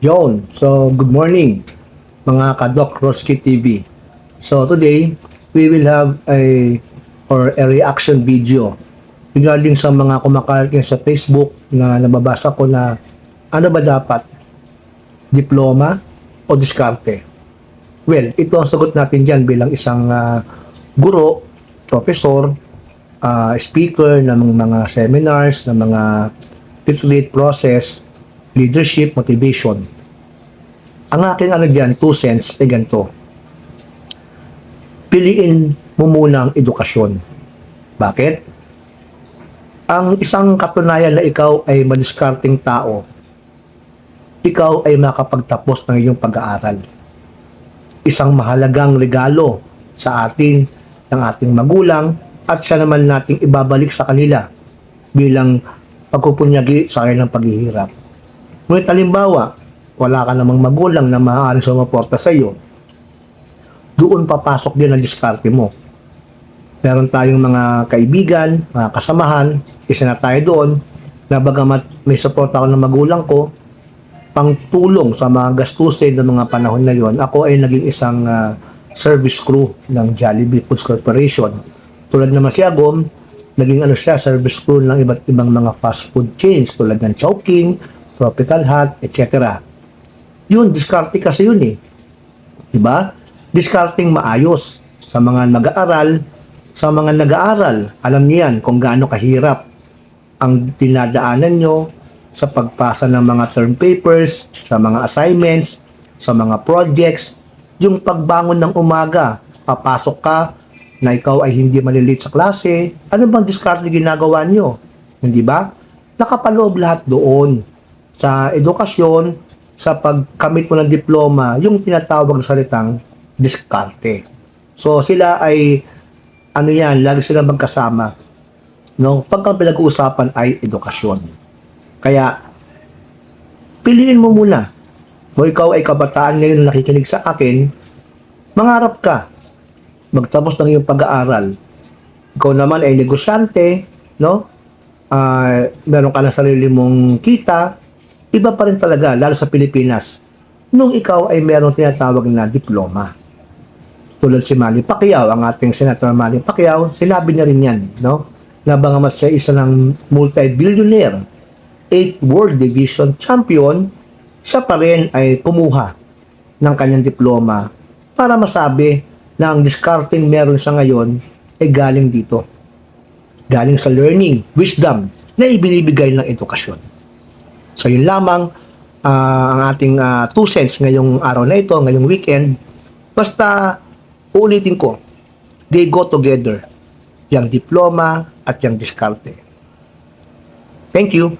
Yon. So, good morning mga ka-Doc Roski TV. So, today, we will have a reaction video regarding sa mga kumakalat ngayon sa Facebook na nababasa ko na ano ba dapat? Diploma o diskarte? Well, ito ang sagot natin dyan bilang isang guro, professor, speaker ng mga seminars, ng mga retreat process, leadership, motivation. Ang aking dyan, 2 cents, ay ganito. Piliin mo muna ang edukasyon. Bakit? Ang isang katunayan na ikaw ay madiskarting tao, ikaw ay makapagtapos ng iyong pag-aaral. Isang mahalagang regalo sa atin ng ating magulang at siya naman nating ibabalik sa kanila bilang pagpupunyagi sa kanilang paghihirap. Ngunit halimbawa, wala ka namang magulang na maaaring sumuporta sa iyo, doon papasok din ang diskarte mo. Meron tayong mga kaibigan, mga kasamahan, isa na tayo doon, na bagamat may support ako ng magulang ko, pang tulong sa mga gastusin ng mga panahon na yon, ako ay naging isang service crew ng Jollibee Foods Corporation. Tulad naman si Agom, naging siya, service crew ng iba't ibang mga fast food chains tulad ng Chowking, Tropical Hut, etc. Yun, diskarte kasi yun eh. Diba? Diskarting maayos sa mga nag-aaral, alam niyan kung gaano kahirap ang dinadaanan nyo sa pagpasa ng mga term papers, sa mga assignments, sa mga projects, yung pagbangon ng umaga, papasok ka na ikaw ay hindi malilate sa klase, ano bang diskarte ginagawa nyo? Hindi ba? Nakapaloob lahat doon sa edukasyon, sa pagkamit mo ng diploma, yung tinatawag na salitang diskarte. So sila ay lagi sila magkasama. No? Pagka pinag-uusapan ay edukasyon. Kaya piliin mo muna. O ikaw ay kabataan ngayon na nakikinig sa akin, mangarap ka. Magtapos ng iyong pag-aaral. Ikaw naman ay negosyante, no? Meron ka ng sarili mong kita, iba pa rin talaga, lalo sa Pilipinas, nung ikaw ay meron tinatawag na diploma. Tulad si Manny Pacquiao, ang ating Senator Manny Pacquiao, sinabi niya rin yan, no? Na bangamat siya isa ng multi-billionaire, 8 World Division Champion, siya pa rin ay kumuha ng kanyang diploma para masabi na ang discarding meron siya ngayon ay galing dito. Galing sa learning, wisdom, na ibinibigay ng edukasyon. So yun lamang ang ating 2 cents ngayong araw na ito, ngayong weekend. Basta uulitin ko, they go together. Yung diploma at yung diskarte. Thank you.